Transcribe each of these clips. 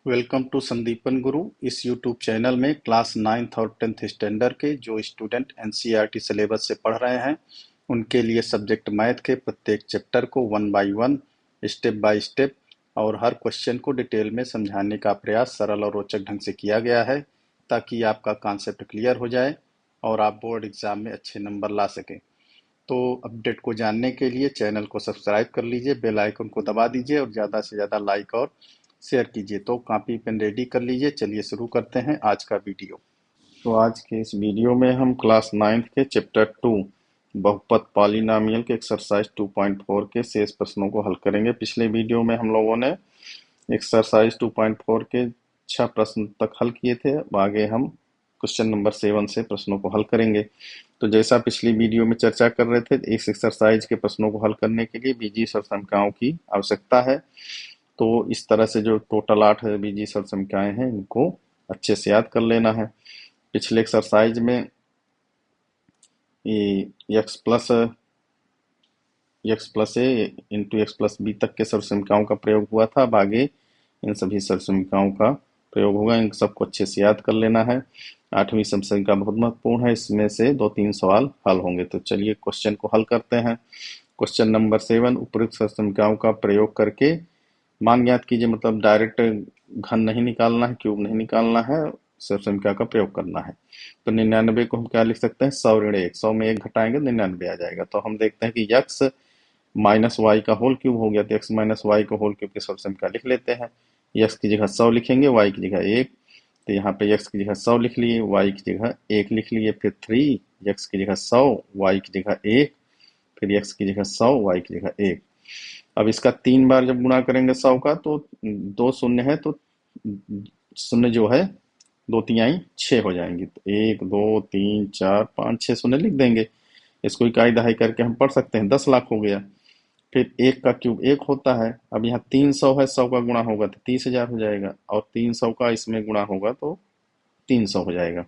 Welcome to Sandipan गुरु। इस YouTube channel में class 9th और 10th स्टैंडर्ड के जो स्टूडेंट एनसीईआरटी सिलेबस से पढ़ रहे हैं उनके लिए सब्जेक्ट मैथ के प्रत्येक चैप्टर को one by one, step by step और हर क्वेश्चन को डिटेल में समझाने का प्रयास सरल और रोचक ढंग से किया गया है ताकि आपका कॉन्सेप्ट क्लियर हो जाए और आप बोर्ड एग्जाम में अच्छे नंबर ला सकें। तो अपडेट को जानने के लिए चैनल को सब्सक्राइब कर लीजिए, बेल आइकन को दबा दीजिए और ज़्यादा से ज़्यादा लाइक और शेयर कीजिए। तो कॉपी पेन रेडी कर लीजिए, चलिए शुरू करते हैं आज का वीडियो। तो आज के इस वीडियो में हम क्लास 9th के चैप्टर 2 बहुपद पॉलिनॉमियल के एक्सरसाइज 2.4 के शेष प्रश्नों को हल करेंगे। पिछले वीडियो में हम लोगों ने एक्सरसाइज 2.4 के 6 प्रश्न तक हल किए थे। अब आगे हम क्वेश्चन नंबर 7 से प्रश्नों को हल करेंगे। तो जैसा पिछली वीडियो में चर्चा कर रहे थे, इस एक्सरसाइज के प्रश्नों को हल करने के लिए बीजीय सरसंख्याओं की आवश्यकता है। तो इस तरह से जो टोटल 8 बीजीय सरसंख्याएं हैं इनको अच्छे से याद कर लेना है। पिछले एक्सरसाइज में ये एक्स प्लस ए इंटू एक्स प्लस बी तक के सरसंख्याओं का प्रयोग हुआ था। अब आगे इन सभी सरसंख्याओं का प्रयोग होगा। इन सबको अच्छे से याद कर लेना है। 8वीं सरसंख्या बहुत महत्वपूर्ण है, इसमें से 2-3 सवाल हल होंगे। तो चलिए क्वेश्चन को हल करते हैं। क्वेश्चन नंबर 7, उपरोक्त सरसंख्याओं का प्रयोग करके मान ज्ञात कीजिए। मतलब डायरेक्ट घन नहीं निकालना है, क्यूब नहीं निकालना है, सरसंख्या का प्रयोग करना है। तो 99 को हम क्या लिख सकते हैं? 100 ऋण 1, 100 में 1 घटाएंगे 99 आ जाएगा। तो हम देखते हैं कि यक्स माइनस वाई का होल क्यूब हो गया। तो एक्स माइनस वाई का होल क्यूब की सरसंख्या लिख लेते हैं। यक्स की जगह 100 लिखेंगे, वाई की जगह 1। तो यहाँ पे यक्स की जगह 100 लिख लिए, वाई की जगह 1 लिख लिए। फिर 3, यक्स की जगह 100, वाई की जगह 1, फिर यक्स की जगह 100, वाई की जगह 1। अब इसका 3 बार जब गुणा करेंगे 100 का तो 2 शून्य है, तो शून्य जो है 2 तिहाई 6 हो जाएंगी। तो 1 2 3 4 5 6 शून्य लिख देंगे। इसको इकाई दहाई करके हम पढ़ सकते हैं, 10 लाख हो गया। फिर 1 का क्यूब 1 होता है। अब यहाँ 300 है, 100 का गुणा होगा तो 30,000 हो जाएगा, और 300 का इसमें गुणा होगा तो 300 हो जाएगा।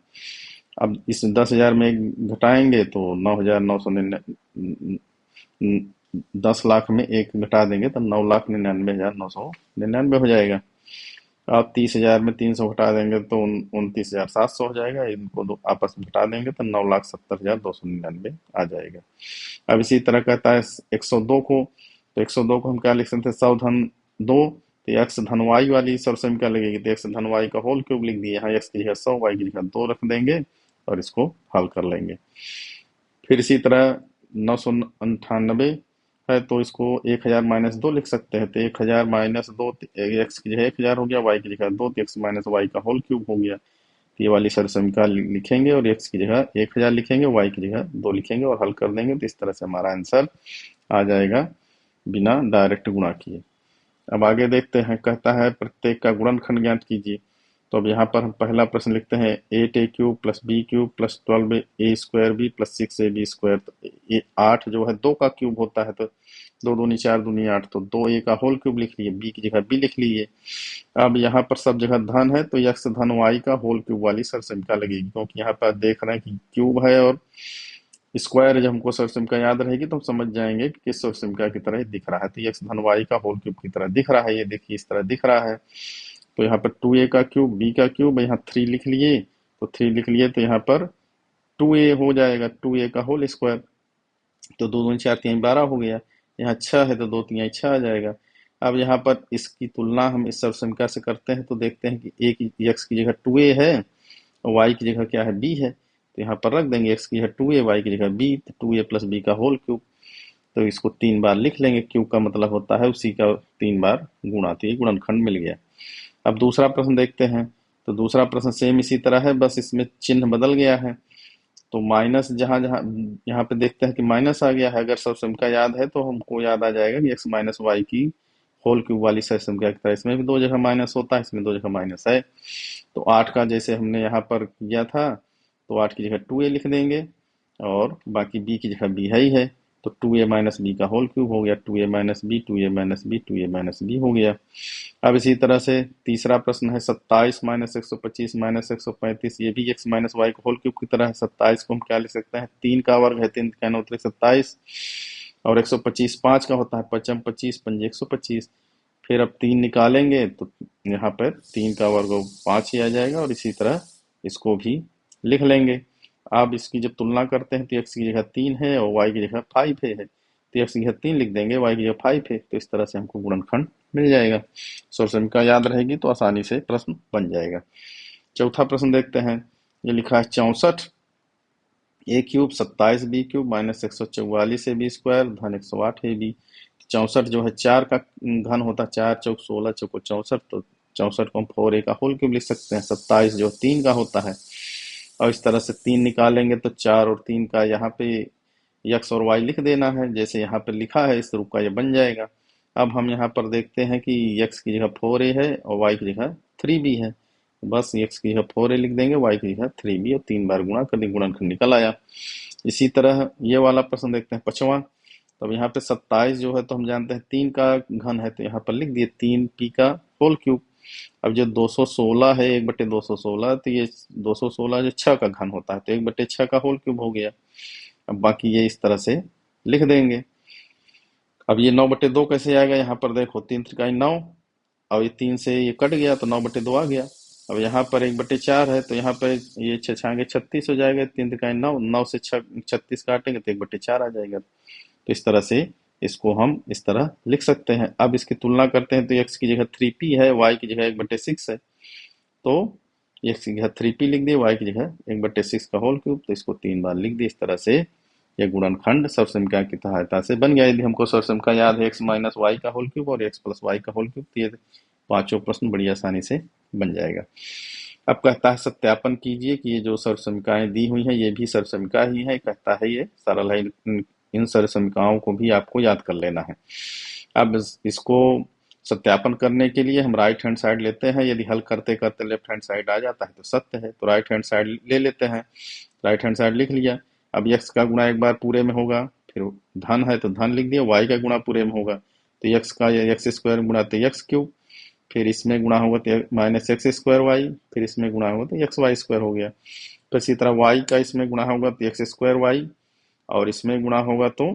अब इस 10,000 में एक घटाएंगे तो 9,999, 10 लाख में एक घटा देंगे तो 9,99,999 हो जाएगा। अब 30,000 में 300 घटा देंगे तो 29,700 हो जाएगा। इनको दो आपस में घटा देंगे तो 9,70,299 आ जाएगा। अब इसी तरह कहता है 102 को। तो 102 को हम क्या लिख सकते हैं? 100 धन 2, तो एक्स धन वाई वाली सरसम क्या लगेगी? तो एक्स धन वाई का होल क्यूब लिख दिए। यहाँ एक्स की जगह 100, वाई की जगह 2 रख देंगे और इसको हल कर लेंगे। फिर इसी तरह 998 है, तो इसको 1000 माइनस 2 लिख सकते हैं। तो 1000 माइनस 2, एक्स की जगह 1000 हो गया, वाई की जगह 2, तो एक्स माइनस वाई का होल क्यूब हो गया। तो ये वाली सरसमीका लिखेंगे और एक्स की जगह 1000 लिखेंगे, वाई की जगह 2 लिखेंगे और हल कर देंगे। तो इस तरह से हमारा आंसर आ जाएगा बिना डायरेक्ट गुणा किए। अब आगे देखते हैं, कहता है प्रत्येक का गुणनखंड ज्ञात कीजिए। तो अब यहाँ पर हम पहला प्रश्न लिखते हैं 8a cube plus B cube plus 12a square B plus 6ab square. तो ये 8 जो है 2 का क्यूब होता है, तो 2 दूनी 4 दूनी 8, तो 2a का होल क्यूब लिख लिए, b की जगह b लिख लिए। अब यहाँ पर सब जगह धन है, तो यक्स धन वाई का होल क्यूब वाली सरसंख्या लगेगी, क्योंकि यहाँ पर देख रहे हैं कि क्यूब है और स्क्वायर जब हमको सरसंख्या याद रहेगी तो हम समझ जाएंगे कि किस सरसंख्या की तरह दिख रहा है। तो यक्स धन वाई का होल क्यूब की तरह दिख रहा है, ये देखिए इस तरह दिख रहा है। तो यहाँ पर 2a का क्यूब, b का क्यूब, यहाँ 3 लिख लिए, तो 3 लिख लिए, तो यहाँ पर 2a हो जाएगा, 2a का होल स्क्वायर। तो 2 दूनी 4 तिहाई 12 हो गया। यहाँ 6 है तो 2 तिहाई 6 आ जाएगा। अब यहाँ पर इसकी तुलना हम इस सरसंख्या से करते हैं तो देखते हैं कि a की x की जगह 2a है और y की जगह क्या है? b है। तो यहाँ पर रख देंगे x की जगह 2a, y की जगह b, तो 2a प्लस b का होल क्यूब। तो इसको 3 बार लिख लेंगे, क्यूब का मतलब होता है उसी का 3 बार गुणा, तो ये गुणनखंड मिल गया। अब दूसरा प्रश्न देखते हैं। तो दूसरा प्रश्न सेम इसी तरह है, बस इसमें चिन्ह बदल गया है। तो माइनस जहां जहां यहाँ पे देखते हैं कि माइनस आ गया है। अगर सब संख्या याद है तो हमको याद आ जाएगा कि एक्स माइनस वाई की होल क्यूब वाली सही संख्या की तरह इसमें भी 2 जगह माइनस होता है, इसमें 2 जगह माइनस है। तो 8 का जैसे हमने यहाँ पर किया था, तो 8 की जगह 2a लिख देंगे और बाकी b की जगह b है ही है। तो 2a माइनस बी का होल क्यूब हो गया, 2a minus B, 2a minus B, 2a minus B हो गया। अब इसी तरह से तीसरा प्रश्न है 27 माइनस 125 माइनस 135, ये भी एक्स माइनस वाई का होल क्यूब की तरह है। 27 को हम क्या लिख सकते हैं? 3 का वर्ग है, 3 का 9 27, और 125 5 का होता है, 5 25 5 125। फिर अब 3 निकालेंगे तो यहाँ पर 3 का वर्ग 5 ही आ जाएगा, और इसी तरह इसको भी लिख लेंगे। अब इसकी जब तुलना करते हैं तो x की जगह 3 है और y की जगह 5 है, तो x की जगह 3 लिख देंगे, y की जगह 5 है, तो इस तरह से हमको गुणनखंड मिल जाएगा। सर्वसमीकरण याद रहेगी तो आसानी से प्रश्न बन जाएगा। चौथा प्रश्न देखते हैं। ये लिखा है 64 A cube 27 B cube minus 144 A B square धन 108 है बी। 64 जो है 4 का घन होता है, 4 चौक 16 चौको 64, तो 64 को हम 4 ए का होल क्यूब लिख सकते हैं। 27 जो 3 का होता है, और इस तरह से 3 निकालेंगे तो 4 और 3 का यहाँ पे यक्स और वाई लिख देना है, जैसे यहाँ पे लिखा है इस रूप का ये बन जाएगा। अब हम यहाँ पर देखते हैं कि यक्स की जगह 4 ए है और वाई की जगह 3 बी है, बस एक्स की जगह 4 ए लिख देंगे, वाई की जगह 3 बी, और 3 बार गुणा कर देंगे, गुणनखंड निकल आया। इसी तरह ये वाला प्रश्न देखते हैं 5वां। तब यहाँ पे 27 जो है तो हम जानते हैं 3 का घन है, तो यहाँ पर लिख दिए 3 पी का होल क्यूब। अब जो 216 है 1/216, तो ये 216 जो 6 का घन होता है, तो 1/6 का होल क्यूब हो गया। अब बाकी ये इस तरह से लिख देंगे। अब ये 9/2 कैसे आएगा, यहाँ पर देखो 3 त्रिकाई 9, और ये 3 से ये कट गया तो 9/2 आ गया। अब यहाँ पर 1/4 है, तो यहाँ पर ये 6 छांगे 36 हो जाएगा, 3 त्रिकाई 9, 9 से 36 काटेंगे तो 1/4 आ जाएगा। तो इस तरह से इसको हम इस तरह लिख सकते हैं। अब इसकी तुलना करते हैं तो x की जगह 3p है, y की जगह 1/6 है, तो x की जगह 3p लिख दिए, y की जगह 1/6 का होल क्यूब, तो इसको 3 बार लिख दिए। इस तरह से यह गुणनखंड सर्वसमीकरण की सहायता से बन गया। यदि हमको सर्वसमीकरण याद है x माइनस वाई का होल क्यूब और x प्लस वाई का होल क्यूब, तो ये पांचों प्रश्न बड़ी आसानी से बन जाएगा। अब कहता है सत्यापन कीजिए कि ये जो सर्वसमीकरणाएं दी हुई हैं ये भी सर्वसमीकरण ही है। कहता है ये सरल है, इन सर्वसमीकरणों को भी आपको याद कर लेना है। अब इसको सत्यापन करने के लिए हम राइट हैंड साइड लेते हैं। यदि हल करते करते लेफ्ट हैंड साइड आ जाता है तो सत्य है, तो राइट हैंड साइड ले लेते हैं। राइट हैंड साइड लिख लिया। अब यक्स का गुणा एक बार पूरे में होगा, फिर धन है तो धन लिख दिया, वाई का गुणा पूरे में होगा तो यक्स का यक्स स्क्वायर गुणा तो यक्स क्यूब, फिर इसमें गुणा होगा तो माइनस एक्स स्क्वायर वाई, फिर इसमें गुणा होगा तो एक्स वाई स्क्वायर हो गया। फिर इसी तरह वाई का इसमें गुणा होगा तो एक्स स्क्वायर वाई, और इसमें गुणा होगा तो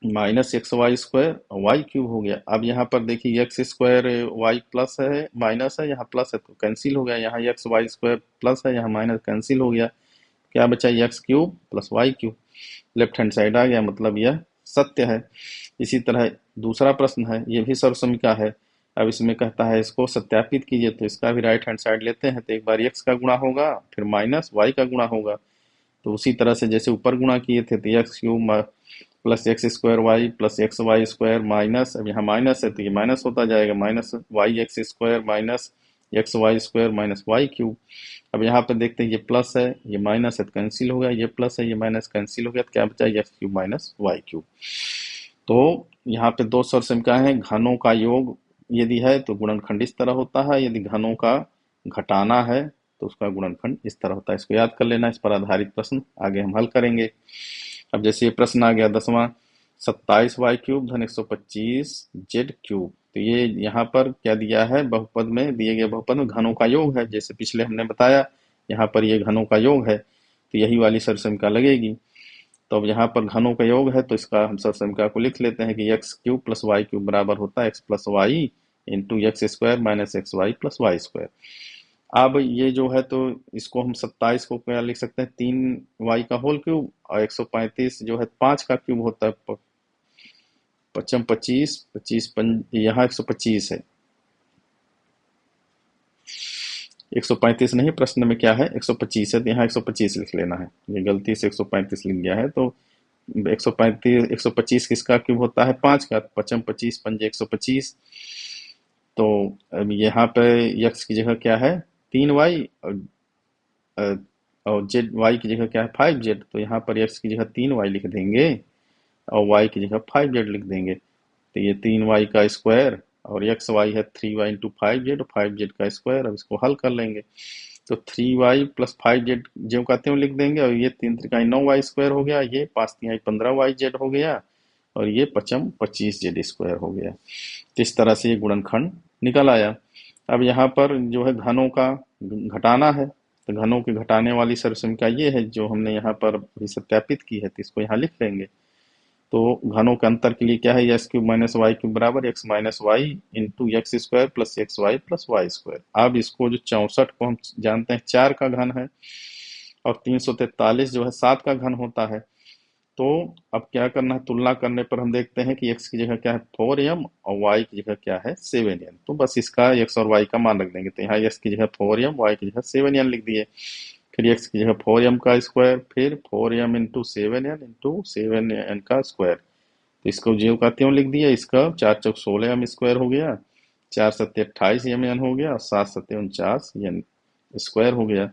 minus X Y square Y cube हो गया। अब यहाँ पर देखिए एक्स स्क्वायर वाई प्लस है, माइनस है, यहाँ प्लस है तो कैंसिल हो गया। यहाँ एक्स वाई स्क्वायर प्लस है, यहाँ माइनस, कैंसिल हो गया। क्या बचा, X cube plus Y cube, left hand side आ गया, मतलब यह सत्य है। इसी तरह दूसरा प्रश्न है, ये भी सर्वसमीकरण है। अब इसमें कहता है इसको सत्यापित कीजिए, तो इसका भी राइट हैंड साइड लेते हैं। तो एक बार एक्स का गुणा होगा, फिर माइनस वाई का गुणा होगा, तो उसी तरह से जैसे ऊपर गुणा किए थे तो X cube plus X square Y plus X Y square minus, अब यहाँ माइनस है तो ये माइनस होता जाएगा, minus Y X square minus X Y square minus Y cube. अब यहाँ पे देखते हैं ये प्लस है ये माइनस है तो कैंसिल हो गया, ये प्लस है ये माइनस कैंसिल हो गया, तो क्या बचा, X cube minus Y cube. तो यहाँ पे दो सर्वसमीकरण है। घनों का योग यदि है तो गुणनखंड इस तरह होता है, यदि घनों का घटाना है तो उसका गुणनखंड इस तरह होता है। इसको याद कर लेना। इस पर आधारित प्रश्न आगे हम हल करेंगे। अब जैसे ये प्रश्न आ गया 10वां, 27 वाई क्यूब धन 125 जेड क्यूब, तो ये यहाँ पर क्या दिया है, बहुपद में दिए गए बहुपद में घनों का योग है, जैसे पिछले हमने बताया यहाँ पर ये घनों का योग है, तो यही वाली सर्वसमीकरण लगेगी। तो अब यहाँ पर घनों का योग है तो इसका हम सर्वसमीकरण को लिख लेते हैं कि X cube plus Y cube बराबर होता है X plus Y into X square minus X Y plus Y square. अब ये जो है तो इसको हम 27 को क्या लिख सकते हैं, 3 वाई का होल क्यूब, और 135 जो है 5 का क्यूब होता है, पचम 25, 25 यहाँ 125 है, 135 नहीं, प्रश्न में क्या है 125 है, तो यहाँ 125 लिख लेना है। ये गलती से 135 लिख गया है, तो 135 125 किसका क्यूब होता है, 5 का, पचम 25 पंजे 125। तो अब यहाँ पे यक्स की जगह क्या है 3 वाई, और जेड वाई की जगह क्या है 5 जेड, तो यहाँ पर एक्स की जगह 3 वाई लिख देंगे और वाई की जगह 5 जेड लिख देंगे। तो ये 3 वाई का स्क्वायर और एक्स वाई है 3 वाई इंटू 5 जेड, 5 जेड का स्क्वायर। अब इसको हल कर लेंगे तो 3 वाई प्लस 5 जेड जो कहते हैं लिख देंगे, और ये 3 त्रिकाई 9 वाई स्क्वायर हो गया, ये 5 तिहाई 15 वाई जेड हो गया, और ये पचम 25 जेड स्क्वायर हो गया। तो इस तरह से ये गुणनखंड निकल आया। अब यहाँ पर जो है घनों का घटाना है, तो घनों के घटाने वाली सर्वसमीकरण ये है जो हमने यहाँ पर भी सत्यापित की है, तो इसको यहाँ लिख लेंगे। तो घनों के अंतर के लिए क्या है, X cube minus Y cube बराबर X minus Y into X square plus X Y plus Y square. अब इसको जो 64 को हम जानते हैं 4 का घन है, और 343 जो है 7 का घन होता है। तो अब क्या करना है, तुलना करने पर हम देखते हैं कि x की जगह क्या है 4m और y की जगह क्या है 7n। तो बस इसका x और y का मान रख देंगे। तो यहाँ x की जगह 4m, y की जगह 7n लिख दिए। फिर x की जगह 4m का स्क्वायर, फिर 4m into 7n into 7n का स्क्वायर। तो इसको ज्यों का त्यों लिख दिया। इसका 4 चौक 16m स्क्वायर हो गया, 4 सत्ते 28 mn हो गया, और 7 सत्ते 49 n स्क्वायर हो गया।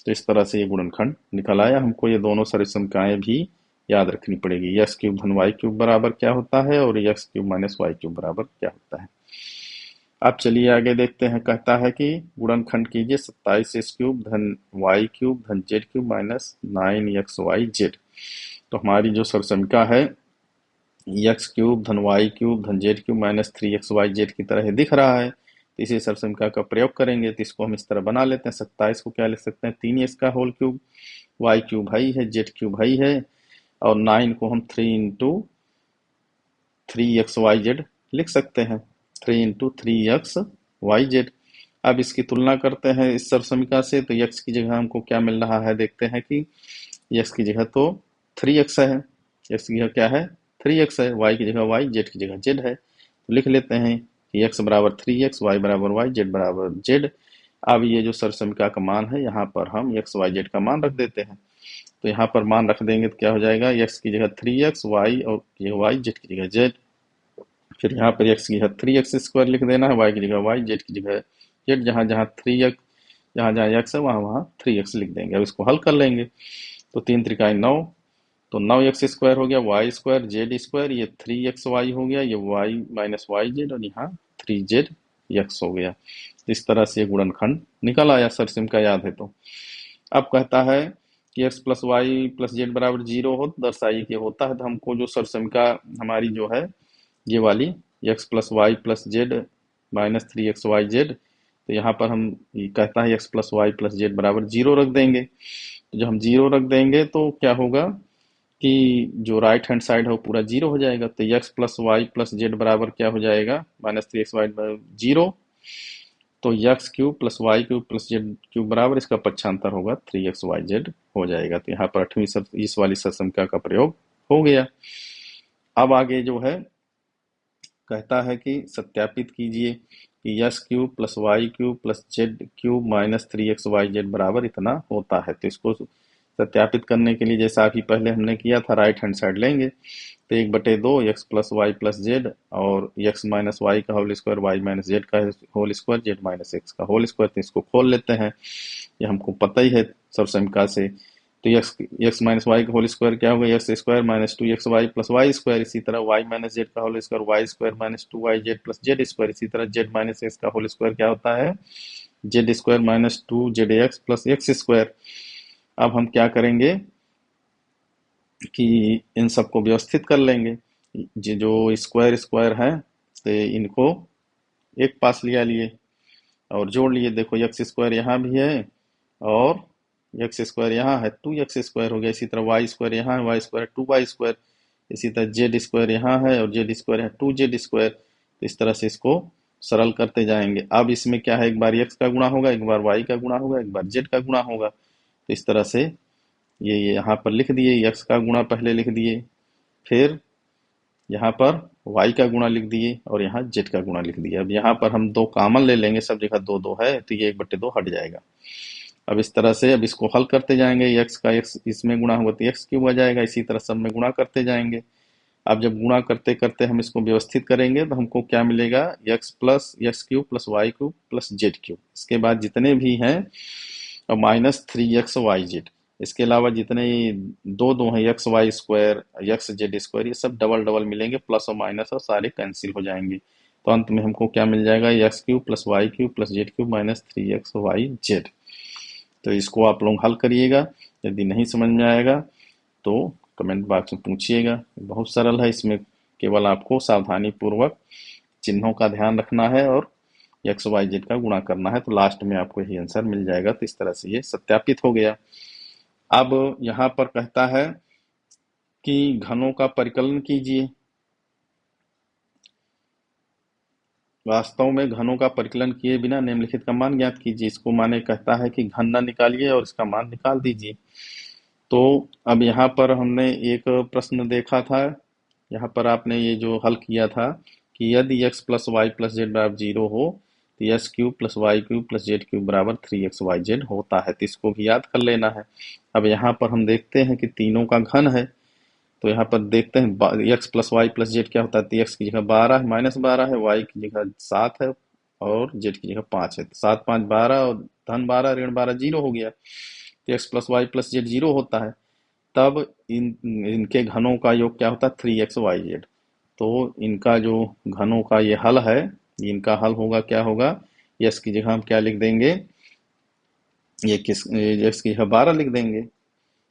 तो इस तरह से ये गुणनखंड निकल आया। हमको ये दोनों सरसंख्याएं भी याद रखनी पड़ेगी। एक्स क्यूब धन वाई क्यूब बराबर क्या होता है, और X cube minus Y cube बराबर क्या होता है। अब चलिए आगे देखते हैं। कहता है कि गुणनखंड कीजिए 27 एक्स क्यूब धन वाई क्यूब धन Z cube minus 9xy z। तो हमारी जो सरसंख्या है एक्स क्यूब धन वाई क्यूब धन Z cube minus 3xy z की तरह दिख रहा है। तो इसी सरसंख्या का प्रयोग करेंगे। तो इसको हम इस तरह बना लेते हैं। 27 को क्या लिख सकते हैं, 3x का होल क्यूब, वाई क्यूब हाई है, जेड क्यूब हाई है, और 9 को हम 3 इंटू 3xyz लिख सकते हैं। 3 इंटू 3xyz। अब इसकी तुलना करते हैं इस सरसमीका से। तो x की जगह हमको क्या मिल रहा है, देखते हैं कि x की जगह तो 3x है, x की जगह क्या है 3x है, y की जगह y, z की जगह z है। तो लिख लेते हैं कि x बराबर 3x, y बराबर y, z बराबर z। अब ये जो सरसमीका का मान है यहाँ पर हम x y z का मान रख देते हैं। तो यहाँ पर मान रख देंगे तो क्या हो जाएगा, x की जगह 3x, y और ये y, z की जगह z। फिर यहाँ पर x की जगह 3x स्क्वायर लिख देना है, y की जगह y, z की जगह z। जहाँ जहाँ 3x, जहाँ जहाँ x है वहाँ वहाँ 3x लिख देंगे। अब इसको हल कर लेंगे। तो 3 त्रिकाई 9, तो 9x स्क्वायर हो गया, y स्क्वायर z स्क्वायर, ये 3xy हो गया, ये y माइनस वाई जेड, और यहाँ 3zx हो गया। इस तरह से ये गुणनखंड निकल आया। सरसिम का याद है तो। अब कहता है कि X plus Y plus Z बराबर 0 हो तो दर्शाइए कि होता है। तो हमको जो सरसमिका हमारी जो है ये वाली X plus Y plus Z minus 3xy z, तो यहाँ पर हम ये कहता है X plus Y plus Z बराबर 0 रख देंगे। तो जब हम 0 रख देंगे तो क्या होगा कि जो राइट हैंड साइड है वो पूरा 0 हो जाएगा। तो X plus Y plus Z बराबर क्या हो जाएगा, माइनस 3xy 0। तो X cube plus Y cube plus Z cube बराबर इसका पक्षांतर होगा 3xy z हो जाएगा। तो यहाँ पर 8वीं इस वाली सरसंख्या का प्रयोग हो गया। अब आगे जो है कहता है कि सत्यापित कीजिए कि X cube plus Y cube plus Z cube minus 3xy z बराबर इतना होता है। तो इसको सत्यापित करने के लिए जैसा अभी पहले हमने किया था, राइट हैंड साइड लेंगे। तो 1/2 X plus Y plus Z और एक्स माइनस वाई का whole square, Y minus Z का whole square, Z minus X का होल स्क्वायर। तो इसको खोल लेते हैं, ये हमको पता ही है सरसमिका से। तो एक्स माइनस वाई का होल स्क्वायर क्या होगा, X square minus 2xy plus Y square. इसी तरह वाई माइनस जेड का whole square, Y square minus 2yz plus Z square. इसी तरह जेड माइनस एक्स का होल स्क्वायर क्या होता है, Z square minus 2zx plus X square. अब हम क्या करेंगे कि इन सबको व्यवस्थित कर लेंगे। जो स्क्वायर स्क्वायर है तो इनको एक पास लिया लिए और जोड़ लिए। देखो एक्स स्क्वायर यहाँ भी है और एक्स स्क्वायर यहाँ है, 2x स्क्वायर हो गया। इसी तरह वाई स्क्वायर यहाँ है, वाई स्क्वायर 2y स्क्वायर। इसी तरह जेड स्क्वायर यहाँ है और जेड स्क्वायर है 2z स्क्वायर। तो इस तरह से इसको सरल करते जाएंगे। अब इसमें क्या है, एक बार x का गुणा होगा, एक बार y का गुणा होगा, एक बार z का गुणा होगा। तो इस तरह से ये यहाँ पर लिख दिए, x का गुणा पहले लिख दिए, फिर यहाँ पर y का गुणा लिख दिए और यहाँ z का गुणा लिख दिया। अब यहाँ पर हम 2 कॉमन ले लेंगे, सब जगह 2 2 है तो ये 1/2 हट जाएगा। अब इस तरह से अब इसको हल करते जाएंगे। x का x इसमें गुणा होगा तो x क्यूब आ जाएगा। इसी तरह सब में गुणा करते जाएंगे। अब जब गुणा करते करते हम इसको व्यवस्थित करेंगे तो हमको क्या मिलेगा, x plus X cube plus Y cube plus Z cube. इसके बाद जितने भी हैं और माइनस 3xy z। इसके अलावा जितने दो दो हैं X Y square, X Z square, ये सब डबल डबल मिलेंगे, प्लस और माइनस और सारे कैंसिल हो जाएंगे। तो अंत में हमको क्या मिल जाएगा, X cube plus Y cube plus Z cube minus 3xy z। तो इसको आप लोग हल करिएगा। यदि नहीं समझ में आएगा तो कमेंट बॉक्स में पूछिएगा। बहुत सरल है, इसमें केवल आपको सावधानी पूर्वक चिन्हों का ध्यान रखना है और एक्स वाई जेड का गुणा करना है। तो लास्ट में आपको यही आंसर मिल जाएगा। तो इस तरह से ये सत्यापित हो गया। अब यहाँ पर कहता है कि घनों का परिकलन कीजिए। वास्तव में घनों का परिकलन किए बिना निम्नलिखित का मान ज्ञात कीजिए। इसको माने कहता है कि घन न निकालिए और इसका मान निकाल दीजिए। तो अब यहाँ पर हमने एक प्रश्न देखा था, यहाँ पर आपने ये जो हल किया था कि यदि x plus Y plus Z बराबर 0 हो तो X cube plus Y cube plus Z cube बराबर 3xyz होता है। तो इसको भी याद कर लेना है। अब यहाँ पर हम देखते हैं कि तीनों का घन है, तो यहाँ पर देखते हैं X plus Y plus Z क्या होता है। तो एक्स की जगह 12 है, -12 है, वाई की जगह 7 है और जेड की जगह 5 है। तो 7 5 12 और धन 12 ऋण 12 जीरो हो गया। तो X plus Y plus Z zero होता है। तब इनके घनों का योग क्या होता है, 3xyz। तो इनका जो घनों का ये हल है, इनका हल होगा क्या होगा, यस की जगह हम क्या लिख देंगे, ये किस एक्स की जगह 12 लिख देंगे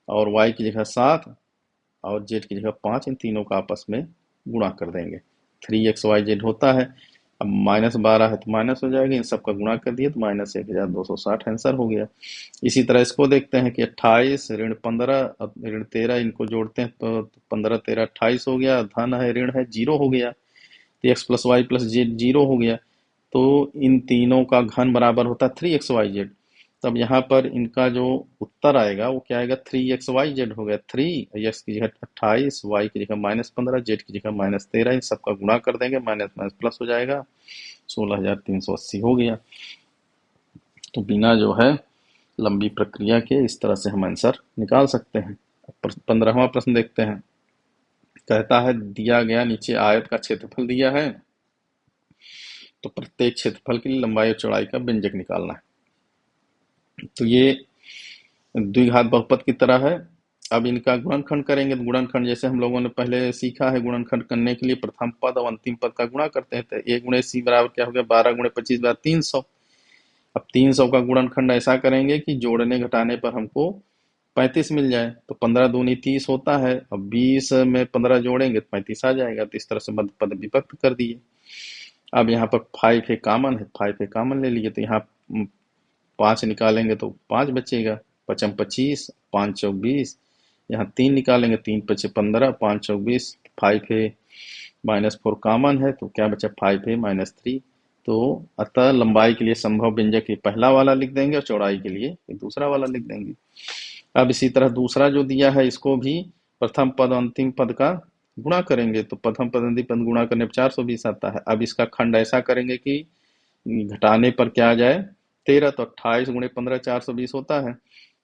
और वाई की जगह 7 और जेड की जगह 5, इन तीनों का आपस में गुणा कर देंगे। 3xyz होता है। अब -12 है तो माइनस हो जाएगा, इन सब का गुणा कर दिए तो -1260 आंसर हो गया। इसी तरह इसको देखते हैं कि 28 ऋण 15 अब ऋण 13 इनको जोड़ते हैं तो 15 13 28 हो गया, धन है ऋण है जीरो हो गया। तो X plus Y plus Z zero हो गया। तो इन तीनों का घन बराबर होता है 3xyz। तब यहाँ पर इनका जो उत्तर आएगा वो क्या आएगा, 3xyz हो गया। 3 एक्स की जगह 28, वाई की जगह -15, जेड की जगह -13, इन सबका गुणा कर देंगे, माइनस माइनस प्लस हो जाएगा, 16,380 हो गया। तो बिना जो है लंबी प्रक्रिया के इस तरह से हम आंसर निकाल सकते हैं। 15वां प्रश्न देखते हैं। कहता है दिया गया नीचे आयत का क्षेत्रफल दिया है, तो प्रत्येक क्षेत्रफल के लिए लंबाई और चौड़ाई का व्यंजक निकालना है। तो ये द्विघात बहुपद की तरह है। अब इनका गुणनखंड करेंगे तो गुणनखंड जैसे हम लोगों ने पहले सीखा है, गुणनखंड करने के लिए प्रथम पद और अंतिम पद का गुणा करते हैं। तो a गुणे सी बराबर क्या हो गया, 12 गुणे 25 बराबर 300। अब 300 का गुणनखंड ऐसा करेंगे कि जोड़ने घटाने पर हमको 35 मिल जाए। तो 15 दूनी 30 होता है। अब 20 में 15 जोड़ेंगे तो 35 आ जाएगा। तो इस तरह से मध्य पद विभक्त कर दिए। अब यहाँ पर 5 है कॉमन है, 5 है कॉमन ले लिए। तो यहाँ 5 निकालेंगे तो 5 बचेगा, 5 25, 5 चौक 20। यहाँ 3 निकालेंगे, 3 5 15, 5 चौक 20। 5 है -4 कॉमन है तो क्या बचा, 5 है -3। तो अतः लंबाई के लिए संभव व्यंजक ये पहला वाला लिख देंगे और चौड़ाई के लिए ये दूसरा वाला लिख देंगे। अब इसी तरह दूसरा जो दिया है इसको भी प्रथम पद और अंतिम पद का गुणा करेंगे। तो प्रथम पद अंतिम पद गुणा करने पर 420 आता है। अब इसका खंड ऐसा करेंगे कि घटाने पर क्या आ जाए, 13। तो 28 गुणे 15 420 होता है।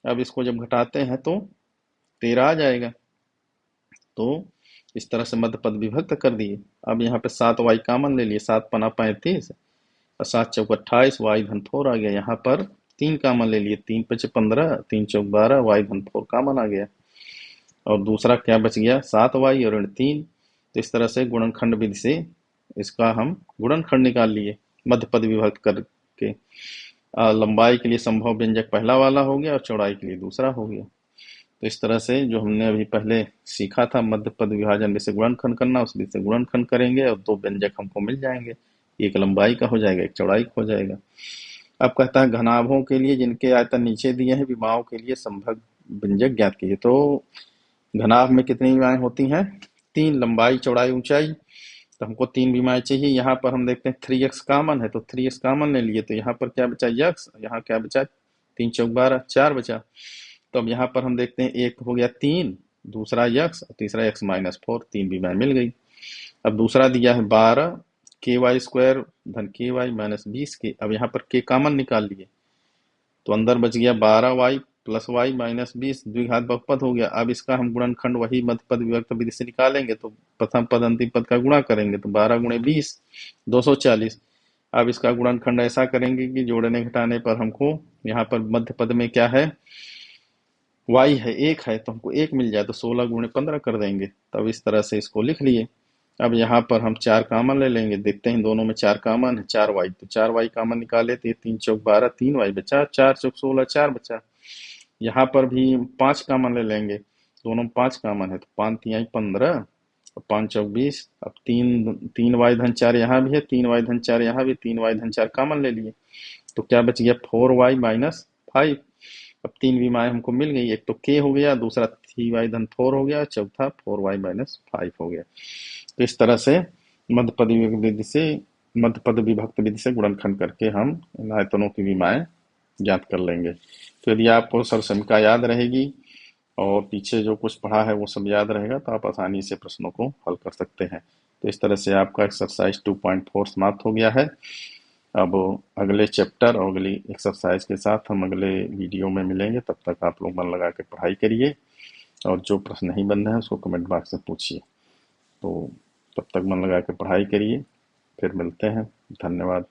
अब इसको जब घटाते हैं तो 13 आ जाएगा। तो इस तरह से मध्य पद विभक्त कर दिए। अब यहाँ पे 7 वाई कॉमन ले लिए, 7 पना 35 और 7 चौक 28, वाई धन 4 आ गया। यहाँ पर 3 कॉमन ले लिए, 3 5 15, 3 चौक 12, वाई धन 4 कॉमन आ गया। और दूसरा क्या बच गया, 7 वाई और ऋण 3। तो इस तरह से गुणनखंड विधि से इसका हम गुणनखंड निकाल लिए मध्य पद विभक्त करके। लंबाई के लिए संभव व्यंजक पहला वाला हो गया और चौड़ाई के लिए दूसरा हो गया। तो इस तरह से जो हमने अभी पहले सीखा था मध्य पद विभाजन से गुणनखंड करना, उस विधि से गुणनखंड करेंगे और 2 व्यंजक हमको मिल जाएंगे। एक लंबाई का हो जाएगा, एक चौड़ाई का हो जाएगा। अब कहता है घनाभों के लिए जिनके आयतन नीचे दिए हैं विमाओं के लिए संभव व्यंजक ज्ञात कीजिए। तो घनाभ में कितनी विमाएं होती हैं, 3, लंबाई चौड़ाई ऊंचाई। तो हमको 3 विमाएं चाहिए। यहाँ पर हम देखते हैं 3x कॉमन है तो 3x कॉमन ले लिए। तो यहाँ पर क्या बचा x, यहाँ क्या बचा, 3 चौक 12, 4 बचा। तो अब यहाँ पर हम देखते हैं एक हो गया 3, दूसरा x, तीसरा x -4, 3 विमाएं मिल गई। अब दूसरा दिया है 12 के वाई स्क्वायर धन के वाई -20 के। अब यहाँ पर के कॉमन निकाल लिए तो अंदर बच गया 12 वाई प्लस वाई -20, द्विघात बहुपद हो गया। अब इसका हम गुणनखंड वही मध्य पद विभक्त विधि से निकालेंगे। तो प्रथम पद अंतिम पद का गुणा करेंगे तो 12 गुणे 20 240। अब इसका गुणनखंड ऐसा करेंगे कि जोड़ने घटाने पर हमको यहाँ पर मध्य पद में क्या है, y है 1 है तो हमको 1 मिल जाए। तो 16 गुणे 15 कर देंगे। तब इस तरह से इसको लिख लिए। अब यहाँ पर हम 4 कॉमन ले लेंगे, देखते हैं दोनों में 4 कॉमन है, 4 वाई। तो 4 वाई कॉमन निकाले तो 3 चौक 12, 3 वाई बचा, 4 चौक 16, 4 बचा। यहाँ पर भी 5 कॉमन ले लेंगे, दोनों में 5 कॉमन है तो 5 तिहाई 15 और 5 चौक 20। अब 3 वाई धन 4 यहाँ भी है, 3 वाई धन 4 यहाँ भी, 3 वाई धन 4 कॉमन ले लिए। तो क्या बच गया, 4 वाई -5। अब 3 विमाएं हमको मिल गई, एक तो k हो गया, दूसरा 3y धन 4 हो गया, चौथा 4y माइनस 5 हो गया। तो इस तरह से मध्य पद विभक्त विधि से गुणनखंड करके हम इन आयतनों की विमाएं ज्ञात कर लेंगे। तो यदि आपको सरसमिका याद रहेगी और पीछे जो कुछ पढ़ा है वो सब याद रहेगा तो आप आसानी से प्रश्नों को हल कर सकते हैं। तो इस तरह से आपका एक्सरसाइज 2.4 समाप्त हो गया है। अब अगले चैप्टर और अगली एक्सरसाइज के साथ हम अगले वीडियो में मिलेंगे। तब तक आप लोग मन लगा के पढ़ाई करिए और जो प्रश्न नहीं बन रहे हैं उसको कमेंट बॉक्स में पूछिए। तो तब तक मन लगा के पढ़ाई करिए, फिर मिलते हैं। धन्यवाद।